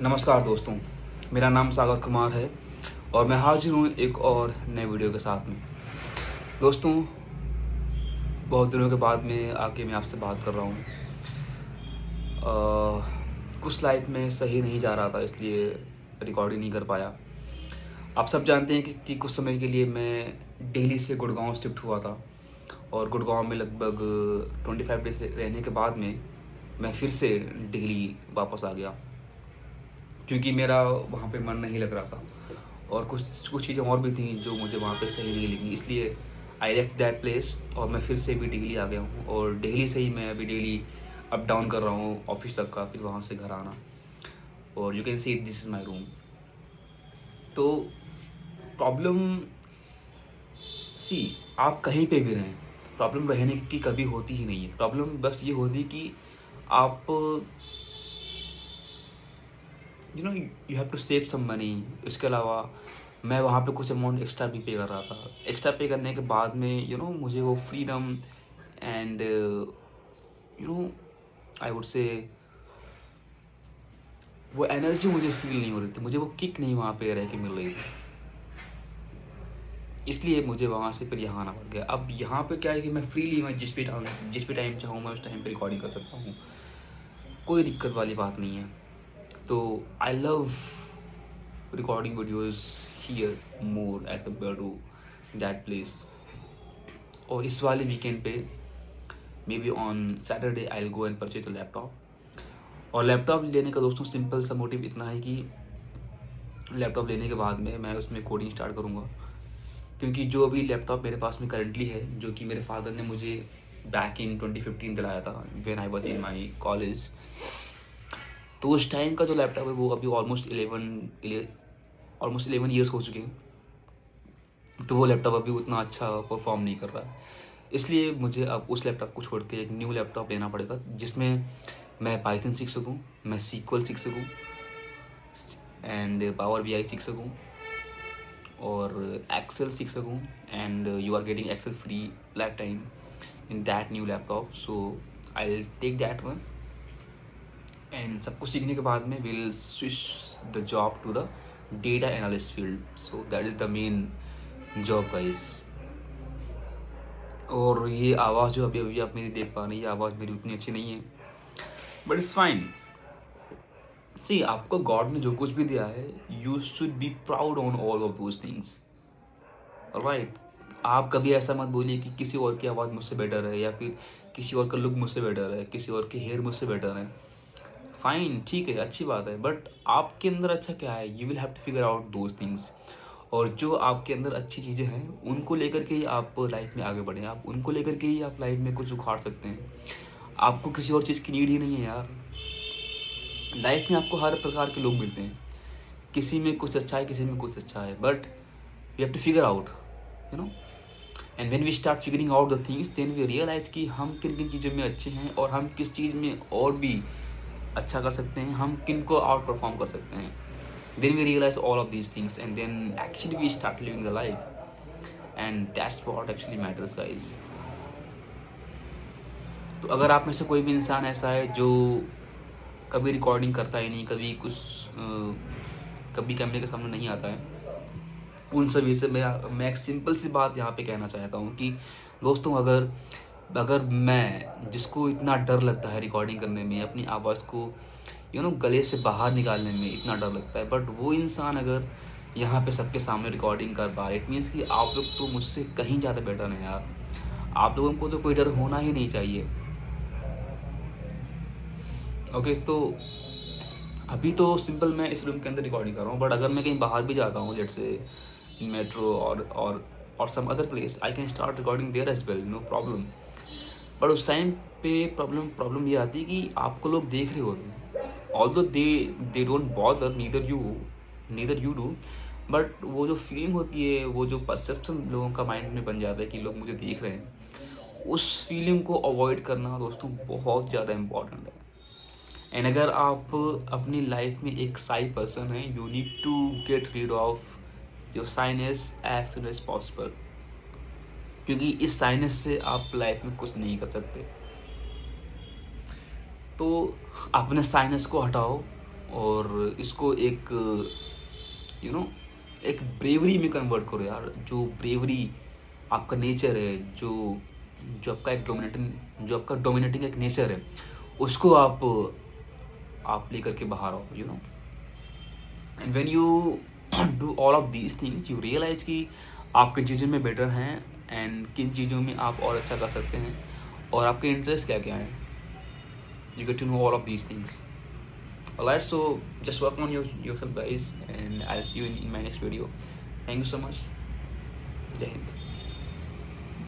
नमस्कार दोस्तों, मेरा नाम सागर कुमार है और मैं हाज़िर हूँ एक और नए वीडियो के साथ में। दोस्तों, बहुत दिनों के बाद में आके मैं आपसे बात कर रहा हूँ। कुछ लाइफ़ में सही नहीं जा रहा था, इसलिए रिकॉर्डिंग नहीं कर पाया। आप सब जानते हैं कि कुछ समय के लिए मैं दिल्ली से गुड़गाँव शिफ्ट हुआ था और गुड़गाँव में लगभग 25 डेज़ रहने के बाद में मैं फिर से दिल्ली वापस आ गया, क्योंकि मेरा वहाँ पे मन नहीं लग रहा था और कुछ कुछ चीज़ें और भी थी जो मुझे वहाँ पे सही नहीं लगी, इसलिए आई लेफ्ट दैट प्लेस और मैं फिर से भी दिल्ली आ गया हूँ और दिल्ली से ही मैं अभी डेली अप डाउन कर रहा हूँ ऑफिस तक का, फिर वहाँ से घर आना। और you can see this is my room. तो प्रॉब्लम, सी, आप कहीं पे भी रहें, प्रॉब्लम रहने की कभी होती ही नहीं है। प्रॉब्लम बस ये होती कि आप you know you have to save some money. इसके अलावा मैं वहाँ पे कुछ अमाउंट एक्स्ट्रा भी पे कर रहा था। एक्स्ट्रा पे करने के बाद में मुझे वो freedom and you know I would say वो एनर्जी मुझे फ़ील नहीं हो रही थी। मुझे वो किक नहीं वहाँ पे रह के मिल रही थी। इसलिए मुझे वहाँ से फिर यहाँ आना पड़ गया। अब यहाँ पे क्या है कि मैं फ्रीली मैं जिस भी टाइम चाहूँ मैं उस टाइम पे रिकॉर्डिंग कर सकता हूँ। कोई दिक्कत वाली बात नहीं है। तो I love recording videos here more as compared to that place। और इस वाले वीकेंड पे may be on Saturday I will go and purchase a laptop. और लैपटॉप लेने का दोस्तों सिंपल सा मोटिव इतना है कि लैपटॉप लेने के बाद में मैं उसमें कोडिंग स्टार्ट करूँगा, क्योंकि जो अभी लैपटॉप मेरे पास में करंटली है, जो कि मेरे फादर ने मुझे बैक इन 2015 दिलाया था when I was in my college. तो उस टाइम का जो लैपटॉप है वो अभी ऑलमोस्ट 11 ईयर्स हो चुके हैं। तो वो लैपटॉप अभी उतना अच्छा परफॉर्म नहीं कर रहा है, इसलिए मुझे अब उस लैपटॉप को छोड़ के एक न्यू लैपटॉप लेना पड़ेगा जिसमें मैं पाइथन सीख सकूँ, मैं सीक्वल सीख सकूँ एंड पावर बीआई सीख सकूँ और एक्सेल सीख सकूँ। And you are getting Excel free lifetime in that new laptop. So I will take that one and सब कुछ सीखने के बाद में will switch the job to the data analyst field. So that is the main job guys. और ये आवाज़ जो अभी अभी आप मेरी देख पा रही है, आवाज़ मेरी उतनी अच्छी नहीं है, बट इट्स फाइन। सी, आपको गॉड ने जो कुछ भी दिया है, you should be proud on all of those things, right. आप कभी ऐसा मत बोलिए कि किसी और की आवाज़ मुझसे बेटर है या फिर किसी और का लुक मुझसे बेटर है, किसी और के हेयर मुझसे बेटर है। फाइन, ठीक है, अच्छी बात है, बट आपके अंदर अच्छा क्या है, you will have to figure out those things. और जो आपके अंदर अच्छी चीज़ें हैं उनको लेकर के ही आप लाइफ में आगे बढ़ें, आप उनको लेकर के ही आप लाइफ में कुछ उखाड़ सकते हैं। आपको किसी और चीज़ की नीड ही नहीं है यार। लाइफ में आपको हर प्रकार के लोग मिलते हैं, किसी में कुछ अच्छा है, किसी में कुछ अच्छा है, but we have to figure out, you know. And when we start figuring out the things then we realize कि हम किन किन चीज़ों में अच्छे हैं और हम किस चीज़ में और भी अच्छा कर सकते हैं, हम किन को आउट परफॉर्म कर सकते हैं। Then we realize all of these things and then actually we start living the life, and that's what actually matters guys। तो अगर आप में से कोई भी इंसान ऐसा है जो कभी रिकॉर्डिंग करता ही नहीं, कभी कैमरे के सामने नहीं आता है, उन सभी से मैं एक सिंपल सी बात यहाँ पे कहना चाहता हूँ कि दोस्तों, अगर अगर मैं जिसको इतना डर लगता है रिकॉर्डिंग करने में, अपनी आवाज़ को गले से बाहर निकालने में इतना डर लगता है, बट वो इंसान अगर यहाँ पे सबके सामने रिकॉर्डिंग कर पा रहे, इट मीन्स कि आप लोग तो मुझसे कहीं ज़्यादा बेटर हैं यार। आप लोगों को तो कोई डर होना ही नहीं चाहिए। ओके, तो अभी तो सिंपल मैं इस रूम के अंदर रिकॉर्डिंग कर रहा हूँ, बट अगर मैं कहीं बाहर भी जाता हूँ, लेट्स से इन मेट्रो और some other place, I can start recording there as well, no problem. But उस टाइम पे प्रॉब्लम ये आती है कि आपको लोग देख रहे होते हैं, although they don't bother, neither you do, but वो जो फीलिंग होती है, वो जो परसेप्शन लोगों का माइंड में बन जाता है कि लोग मुझे देख रहे हैं, उस फीलिंग को अवॉइड करना दोस्तों बहुत ज़्यादा इम्पॉर्टेंट है। एंड अगर आप अपनी लाइफ में एक साई पर्सन है, you need to get rid of your shyness as soon as possible, क्योंकि इस साइनेस से आप लाइफ में कुछ नहीं कर सकते। तो अपने साइनेस को हटाओ और इसको एक यू नो एक ब्रेवरी में कन्वर्ट करो यार। जो ब्रेवरी आपका नेचर है, जो जो आपका एक डोमिनेटिंग एक नेचर है, उसको आप लेकर के बाहर आओ, you know. And when you do all of these things, you realize कि आप किन चीज़ों में बेटर हैं एंड किन चीज़ों में आप और अच्छा कर सकते हैं, और आपके इंटरेस्ट क्या क्या हैं। You get to know all of these things. Alright, so just work on yourself, guys, and I'll see you in my next video. Thank you so much. Jai Hind.